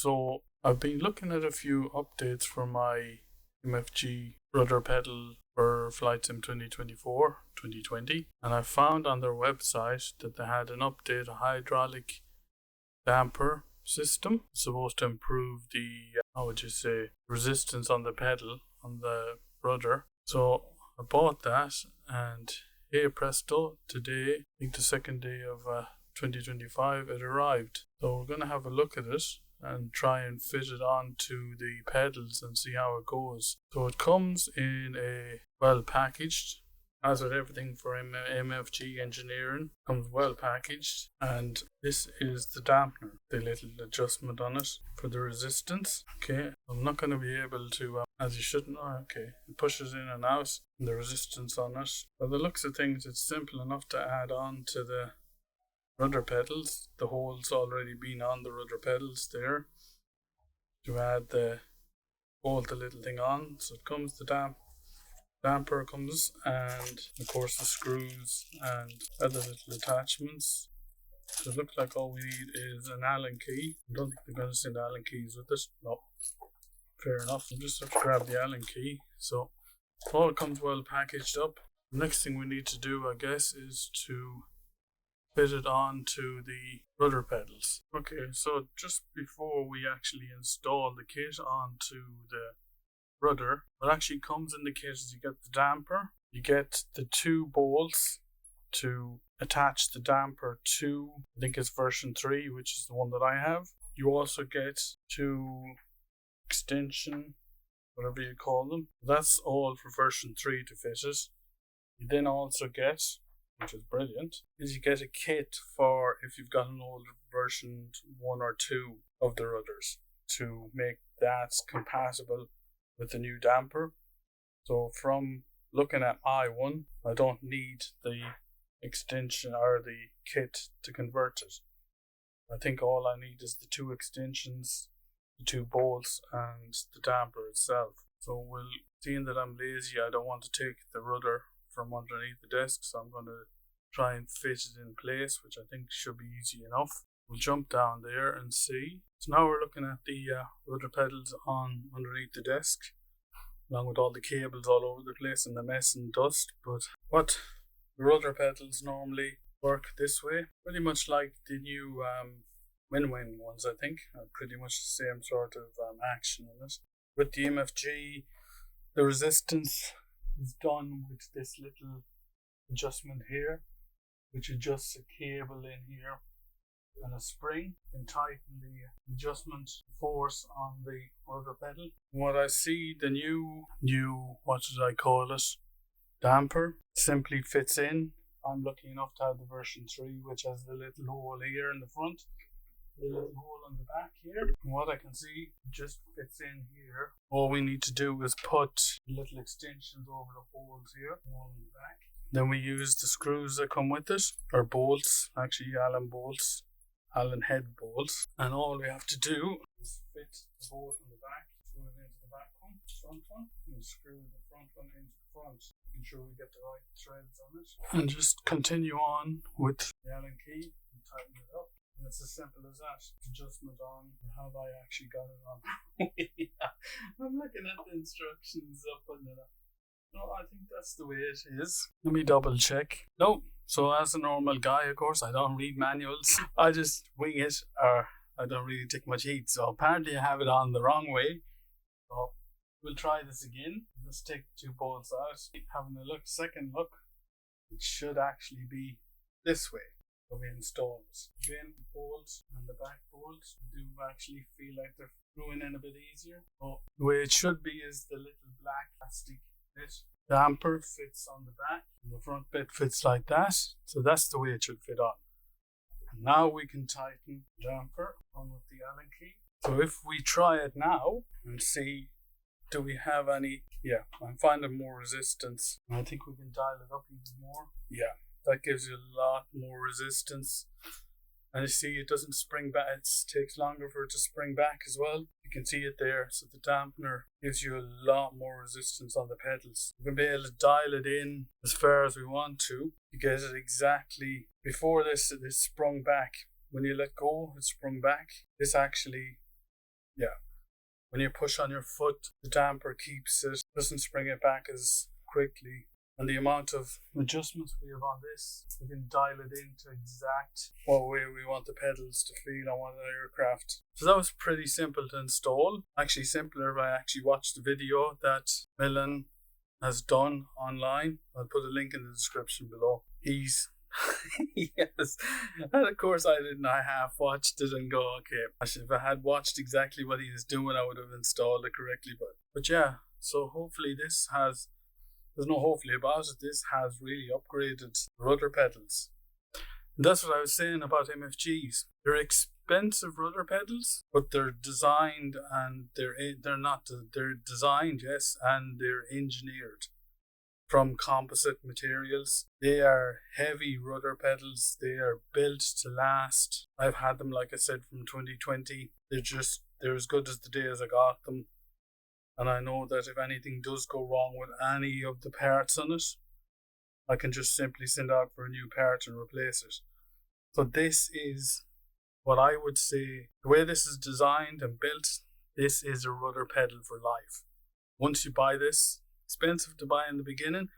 So I've been looking at a few updates for my MFG rudder pedal for Flight Sim 2024-2020, and I found on their website that they had an update, a hydraulic damper system, supposed to improve the, resistance on the pedal, on the rudder. So I bought that, and hey presto, today, I think the second day of 2025, it arrived. So we're going to have a look at it and try and fit it onto the pedals and see how it goes. So it comes in a well packaged, as with everything for MFG engineering, comes well packaged, and this is the dampener, the little adjustment on it for the resistance. Okay, I'm not going to be able to, as you shouldn't, okay, it pushes in and out, and the resistance on it. By the looks of things, it's simple enough to add on to the rudder pedals. The hole's already been on the rudder pedals there. To add bolt the little thing on, so it comes the damper comes, and of course the screws and other little attachments. So it looks like all we need is an Allen key. I don't think they're going to send Allen keys with this. No, fair enough. We'll just have to grab the Allen key. So all comes well packaged up. The next thing we need to do, I guess, is to fit it onto the rudder pedals. Okay, so just before we actually install the kit onto the rudder, what actually comes in the kit is you get the damper, you get the two bolts to attach the damper to, I think it's version 3, which is the one that I have. You also get two extension, whatever you call them. That's all for version 3 to fit it. You then also get, which is brilliant, is you get a kit for if you've got an older version 1 or 2 of the rudders to make that compatible with the new damper. So from looking at my one, I don't need the extension or the kit to convert it. I think all I need is the two extensions, the two bolts, and the damper itself. So seeing that I'm lazy, I don't want to take the rudder from underneath the desk, so I'm going to try and fit it in place, which I think should be easy enough. We'll jump down there and see. So now we're looking at the rudder pedals on underneath the desk, along with all the cables all over the place and the mess and dust. But what the rudder pedals normally work this way, pretty much like the new Winwing ones, I think, are pretty much the same sort of action in it. With the MFG, the resistance is done with this little adjustment here, which adjusts a cable in here and a spring and tighten the adjustment force on the rudder pedal. What I see, the new what did I call it, damper, simply fits in. I'm lucky enough to have the version 3, which has the little hole here in the front, the little hole on the back here. And what I can see, just fits in here. All we need to do is put little extensions over the holes here, one in the back. Then we use the screws that come with it, or bolts, actually Allen head bolts. And all we have to do is fit the bolt in the back, screw it into the back one, front one, and screw the front one into the front, making sure we get the right threads on it. And just continue on with the Allen key and tighten it up. And it's as simple as that. Adjustment on. How have I actually got it on? Yeah, I'm looking at the instructions up on it. No, I think that's the way it is. Let me double check. No. So as a normal guy, of course, I don't read manuals. I just wing it, or I don't really take much heat. So apparently I have it on the wrong way. So we'll try this again. Let's take the two bolts out. Having a second look, it should actually be this way. So we install this. Again, the bolts and the back bolts do actually feel like they're screwing in a bit easier. So the way it should be is the little black plastic bit. Damper fits on the back, and the front bit fits like that. So that's the way it should fit on. And now we can tighten the damper on with the Allen key. So if we try it now and see, do we have any? Yeah, I'm finding more resistance. I think we can dial it up even more. Yeah, that gives you a lot more resistance. And you see it doesn't spring back. It takes longer for it to spring back as well. You can see it there. So the dampener gives you a lot more resistance on the pedals. We can be able to dial it in as far as we want to get it exactly. Before this, it sprung back. When you let go, it sprung back. This actually yeah, when you push on your foot, the damper doesn't spring it back as quickly. And the amount of adjustments we have on this, we can dial it in to exact what way we want the pedals to feel on one aircraft. So that was pretty simple to install. Actually simpler if I actually watched the video that Millen has done online. I'll put a link in the description below. He's yes, and of course I didn't. I half watched it and go, okay, if I had watched exactly what he was doing, I would have installed it correctly. But yeah, so hopefully this has, there's no hopefully about it, this has really upgraded rudder pedals. And that's what I was saying about MFGs. They're expensive rudder pedals, but they're designed and they're designed, yes, and they're engineered from composite materials. They are heavy rudder pedals. They are built to last. I've had them, like I said, from 2020. They're as good as the day as I got them. And I know that if anything does go wrong with any of the parts on it, I can just simply send out for a new part and replace it. So this is what I would say, the way this is designed and built, this is a rudder pedal for life. Once you buy this, expensive to buy in the beginning.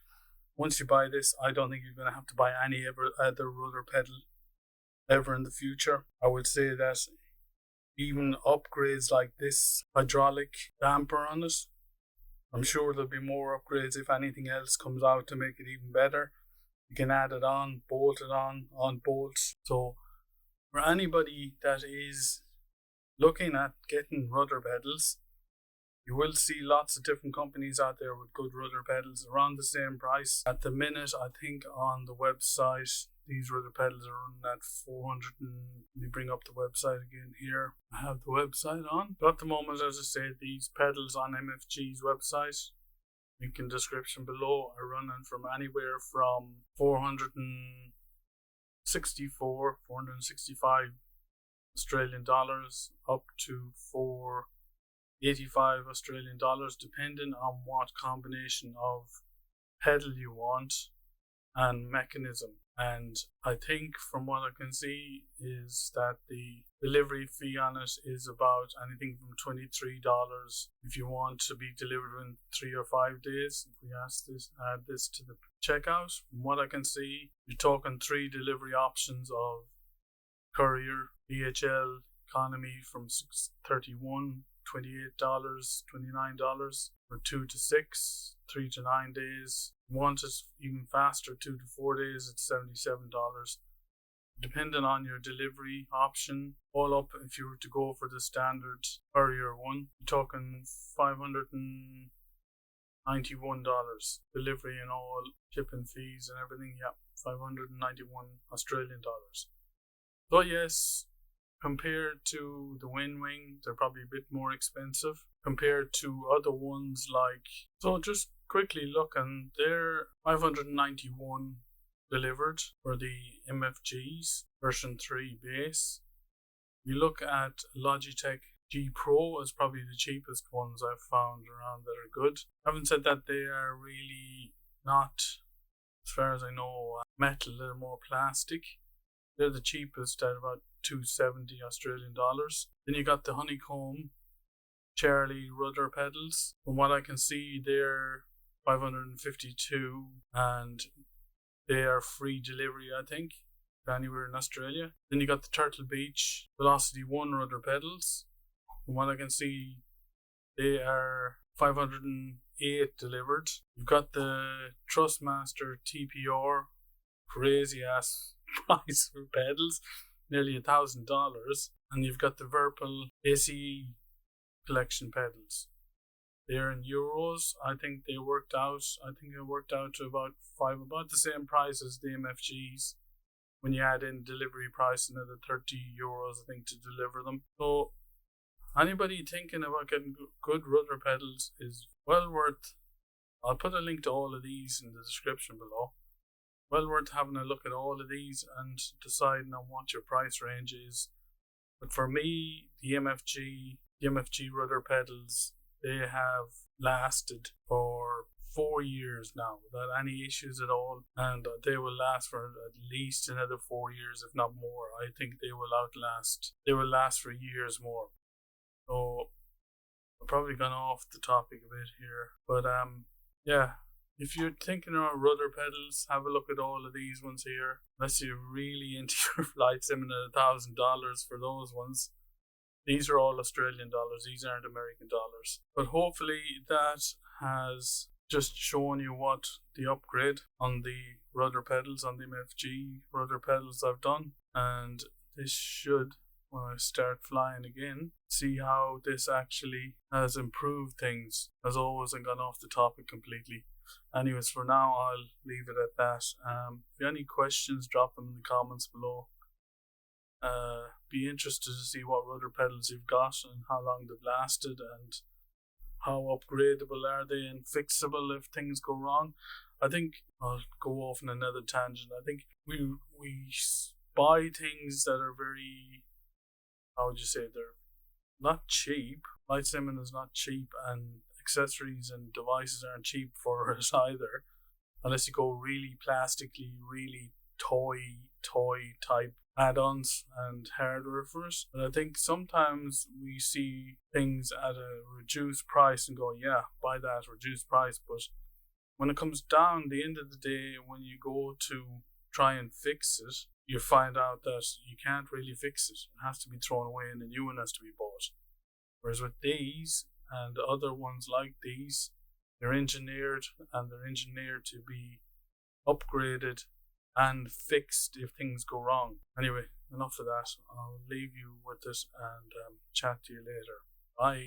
Once you buy this, I don't think you're going to have to buy any other rudder pedal ever in the future. I would say that even upgrades like this hydraulic damper on it, I'm sure there'll be more upgrades if anything else comes out to make it even better. You can add it on, bolt it on bolts. So for anybody that is looking at getting rudder pedals, you will see lots of different companies out there with good rudder pedals around the same price. At the minute, I think on the website, these rudder pedals are running at 400 and let me bring up the website again here. I have the website on. But at the moment, as I say, these pedals on MFG's website, link in description below, are running from anywhere from 465 Australian dollars up to 485 Australian dollars, depending on what combination of pedal you want and mechanism. And I think from what I can see is that the delivery fee on it is about anything from $23 if you want to be delivered in 3 or 5 days. If we add this to the checkout, from what I can see, you're talking 3 delivery options of courier, DHL, economy from $6.31, $28, $29 for 2 to 6, 3 to 9 days. Want it even faster, 2 to 4 days, it's $77. Depending on your delivery option, all up, if you were to go for the standard courier one, you're talking $591 delivery and all shipping fees and everything. Yeah, 591 Australian dollars. So yes, compared to the WinWing, they're probably a bit more expensive compared to other ones like, so just quickly looking, they're 591 delivered for the MFGs version 3 base. You look at Logitech G Pro as probably the cheapest ones I've found around that are good. Having said that, they are really not, as far as I know, metal. They're more plastic. They're the cheapest at about $270 Australian dollars. Then you got the Honeycomb Charlie rudder pedals. From what I can see, they're 552 and they are free delivery, I think, anywhere in Australia. Then you got the Turtle Beach Velocity 1 rudder pedals. From what I can see, they are 508 delivered. You've got the Trustmaster TPR, crazy ass price for pedals, nearly $1,000. And you've got the Virpil ACE collection pedals. They're in euros. I think they worked out to about the same price as the MFGs. When you add in delivery price, another €30, I think, to deliver them. So anybody thinking about getting good rudder pedals is well worth. I'll put a link to all of these in the description below. Well worth having a look at all of these and deciding on what your price range is. But for me, the MFG rudder pedals, they have lasted for 4 years now without any issues at all, and they will last for at least another 4 years, if not more. I think they will last for years more. So probably gone off the topic a bit here, but yeah. If you're thinking of rudder pedals, have a look at all of these ones here. Unless you're really into your flight sim at $1,000 for those ones. These are all Australian dollars. These aren't American dollars. But hopefully that has just shown you what the upgrade on the rudder pedals, on the MFG rudder pedals I've done. And this should, when I start flying again, see how this actually has improved things. As always, I've gone off the topic completely. Anyways, for now, I'll leave it at that. If you have any questions, drop them in the comments below. Be interested to see what rudder pedals you've got and how long they've lasted and how upgradable are they and fixable if things go wrong. I think I'll go off on another tangent. I think we buy things that are very, how would you say, they're not cheap. Flight simming is not cheap, and accessories and devices aren't cheap for us either, unless you go really plastically, really toy type add-ons and hardware for us. But I think sometimes we see things at a reduced price and go, yeah, buy that reduced price. But when it comes down, the end of the day, when you go to try and fix it, you find out that you can't really fix it. It has to be thrown away and a new one has to be bought. Whereas with these and other ones like these, they're engineered to be upgraded and fixed if things go wrong. Anyway, enough of that. I'll leave you with this and chat to you later. Bye.